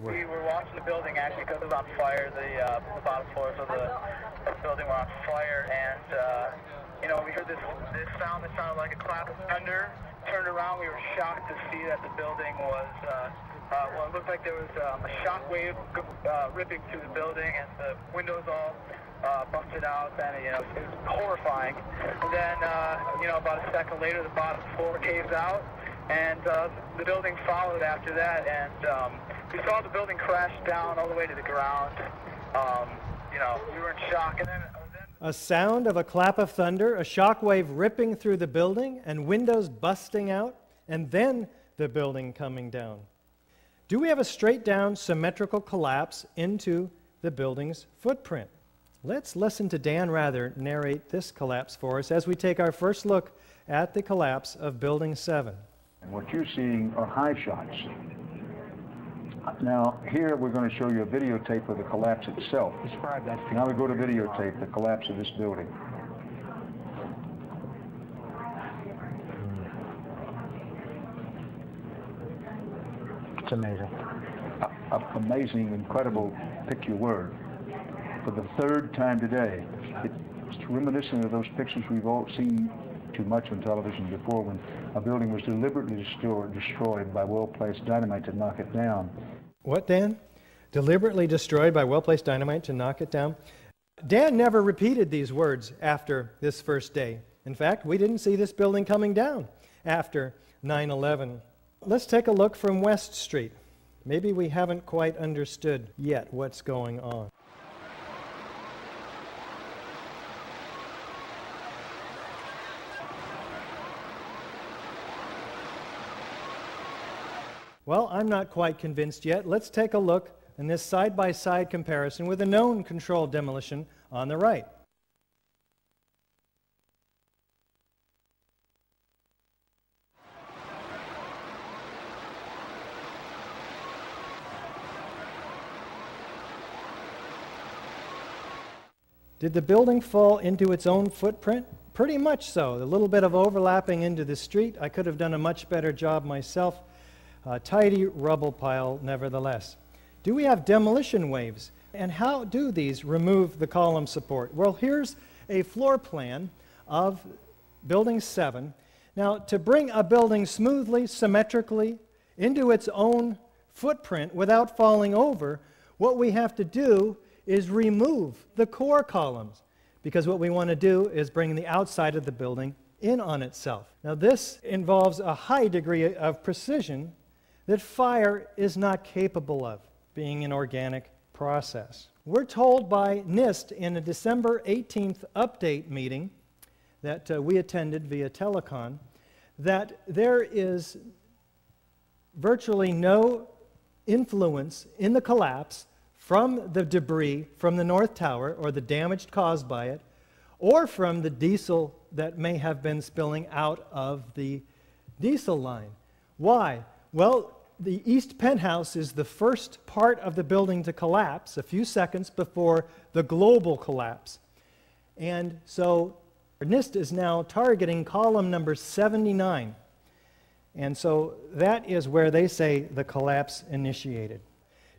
We were watching the building actually because it was on fire. The bottom floors of the building were on fire, and we heard this sound that sounded like a clap of thunder. Turned around, we were shocked to see that the building was, it looked like there was a shock wave ripping through the building, and the windows all busted out, and it was horrifying. And then, about a second later, the bottom floor caves out, and the building followed after that, and we saw the building crash down all the way to the ground. We were in shock, and then a sound of a clap of thunder, a shock wave ripping through the building, and windows busting out, and then the building coming down. Do we have a straight down symmetrical collapse into the building's footprint? Let's listen to Dan Rather narrate this collapse for us as we take our first look at the collapse of Building 7. What you're seeing are high shots. Now, here we're going to show you a videotape of the collapse itself. Describe that. Now we go to videotape, the collapse of this building. It's amazing. Amazing, incredible, pick your word. For the third time today, it's reminiscent of those pictures we've all seen too much on television before, when a building was deliberately destroyed by well-placed dynamite to knock it down. What, Dan? Deliberately destroyed by well-placed dynamite to knock it down? Dan never repeated these words after this first day. In fact, we didn't see this building coming down after 9/11. Let's take a look from West Street. Maybe we haven't quite understood yet what's going on. Well, I'm not quite convinced yet. Let's take a look in this side-by-side comparison with a known controlled demolition on the right. Did the building fall into its own footprint? Pretty much so. A little bit of overlapping into the street. I could have done a much better job myself. A tidy rubble pile, nevertheless. Do we have demolition waves? And how do these remove the column support? Well, here's a floor plan of Building 7. Now, to bring a building smoothly, symmetrically into its own footprint without falling over, what we have to do is remove the core columns, because what we want to do is bring the outside of the building in on itself. Now, this involves a high degree of precision that fire is not capable of, being an organic process. We're told by NIST in a December 18th update meeting that we attended via telecon that there is virtually no influence in the collapse from the debris from the North Tower or the damage caused by it, or from the diesel that may have been spilling out of the diesel line. Why? Well, the east penthouse is the first part of the building to collapse a few seconds before the global collapse. And so NIST is now targeting column number 79. And so that is where they say the collapse initiated.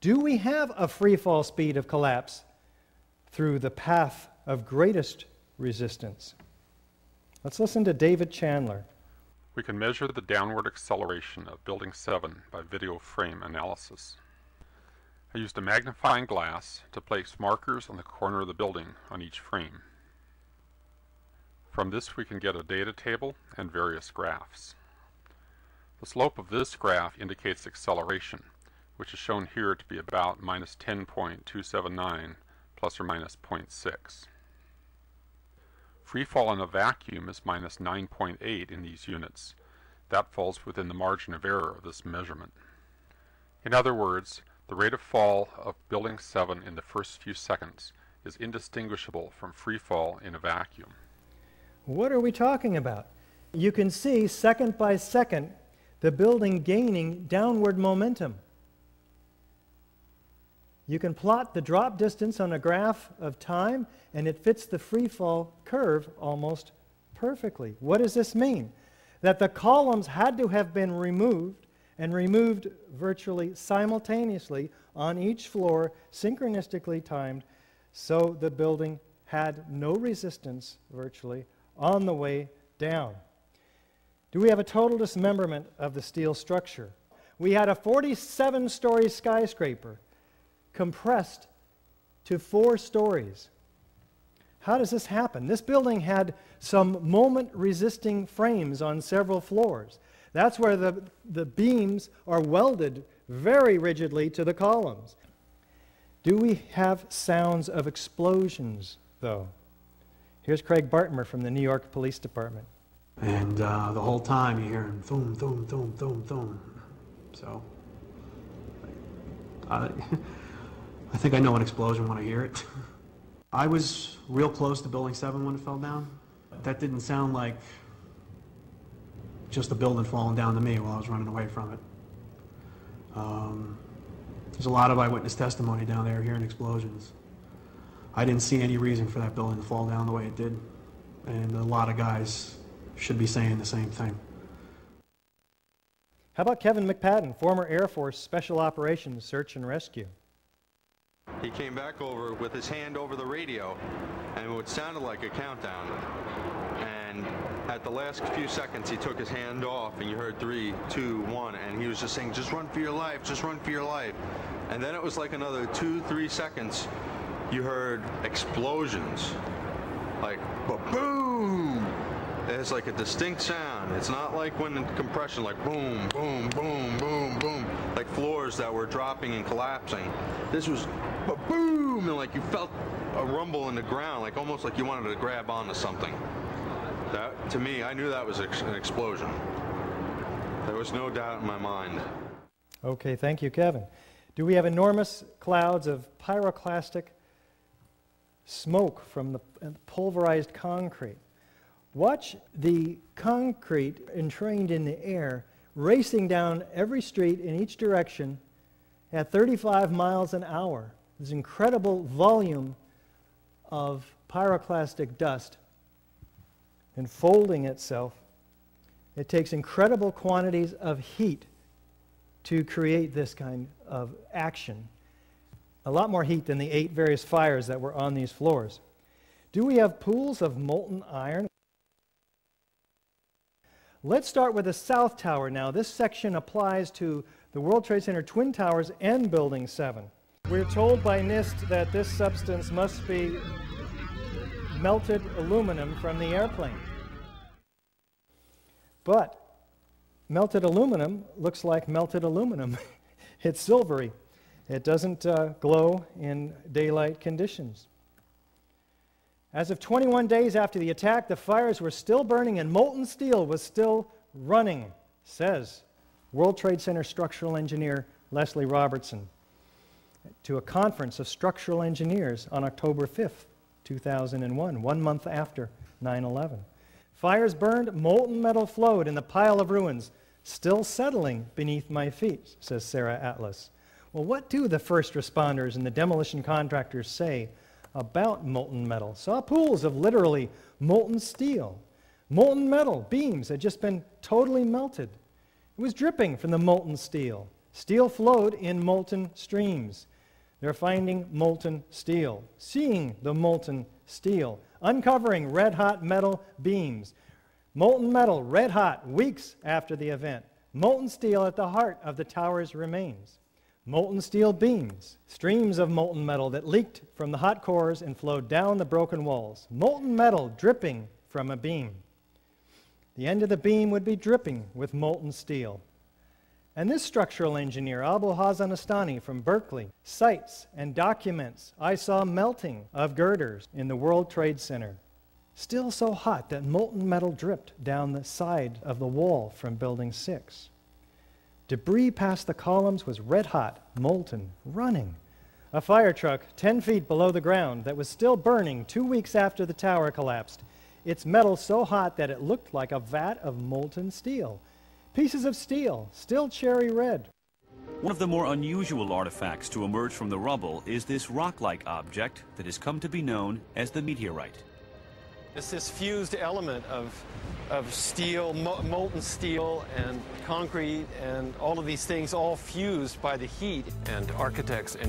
Do we have a free fall speed of collapse through the path of greatest resistance? Let's listen to David Chandler. We can measure the downward acceleration of Building 7 by video frame analysis. I used a magnifying glass to place markers on the corner of the building on each frame. From this we can get a data table and various graphs. The slope of this graph indicates acceleration, which is shown here to be about minus 10.279 plus or minus 0.6. Free fall in a vacuum is minus 9.8 in these units. That falls within the margin of error of this measurement. In other words, the rate of fall of Building 7 in the first few seconds is indistinguishable from free fall in a vacuum. What are we talking about? You can see second by second the building gaining downward momentum. You can plot the drop distance on a graph of time, and it fits the free fall curve almost perfectly. What does this mean? That the columns had to have been removed and removed virtually simultaneously on each floor, synchronistically timed, so the building had no resistance virtually on the way down. Do we have a total dismemberment of the steel structure? We had a 47-story skyscraper compressed to 4 stories. How does this happen? This building had some moment-resisting frames on several floors. That's where the beams are welded very rigidly to the columns. Do we have sounds of explosions, though? Here's Craig Bartmer from the New York Police Department. And the whole time you hear him thum, thum, thum, thum, thum. So, I think I know an explosion when I hear it. I was real close to Building 7 when it fell down. That didn't sound like just a building falling down to me while I was running away from it. There's a lot of eyewitness testimony down there hearing explosions. I didn't see any reason for that building to fall down the way it did. And a lot of guys should be saying the same thing. How about Kevin McPadden, former Air Force Special Operations Search and Rescue? He came back over with his hand over the radio, and it sounded like a countdown. And at the last few seconds, he took his hand off, and you heard 3, 2, 1, and he was just saying, "Just run for your life, just run for your life." And then it was like another 2, 3 seconds, you heard explosions, like boom. It's like a distinct sound. It's not like when in compression, like boom, boom, boom, boom, boom, like floors that were dropping and collapsing. This was boom, and like you felt a rumble in the ground, like almost like you wanted to grab onto something. That, to me, I knew that was an explosion. There was no doubt in my mind. Okay, thank you, Kevin. Do we have enormous clouds of pyroclastic smoke from the pulverized concrete? Watch the concrete entrained in the air racing down every street in each direction at 35 miles an hour. This incredible volume of pyroclastic dust enfolding itself. It takes incredible quantities of heat to create this kind of action. A lot more heat than the 8 various fires that were on these floors. Do we have pools of molten iron? Let's start with the South Tower now. This section applies to the World Trade Center Twin Towers and Building 7. We're told by NIST that this substance must be melted aluminum from the airplane. But melted aluminum looks like melted aluminum. It's silvery. It doesn't glow in daylight conditions. As of 21 days after the attack, the fires were still burning and molten steel was still running, says World Trade Center structural engineer Leslie Robertson to a conference of structural engineers on October 5th, 2001, 1 month after 9/11. Fires burned, molten metal flowed in the pile of ruins, still settling beneath my feet, says Sarah Atlas. Well, what do the first responders and the demolition contractors say about molten metal? Saw pools of literally molten steel. Molten metal beams had just been totally melted. It was dripping from the molten steel. Steel flowed in molten streams. They're finding molten steel, seeing the molten steel, uncovering red-hot metal beams. Molten metal, red-hot, weeks after the event. Molten steel at the heart of the tower's remains. Molten steel beams, streams of molten metal that leaked from the hot cores and flowed down the broken walls. Molten metal dripping from a beam. The end of the beam would be dripping with molten steel. And this structural engineer, Abu Hassan Astani from Berkeley, cites and documents, I saw melting of girders in the World Trade Center. Still so hot that molten metal dripped down the side of the wall from Building 6. Debris past the columns was red-hot, molten, running. A fire truck 10 feet below the ground that was still burning 2 weeks after the tower collapsed. Its metal so hot that it looked like a vat of molten steel. Pieces of steel, still cherry red. One of the more unusual artifacts to emerge from the rubble is this rock-like object that has come to be known as the meteorite. It's this fused element of steel, molten steel and concrete and all of these things all fused by the heat. And architects and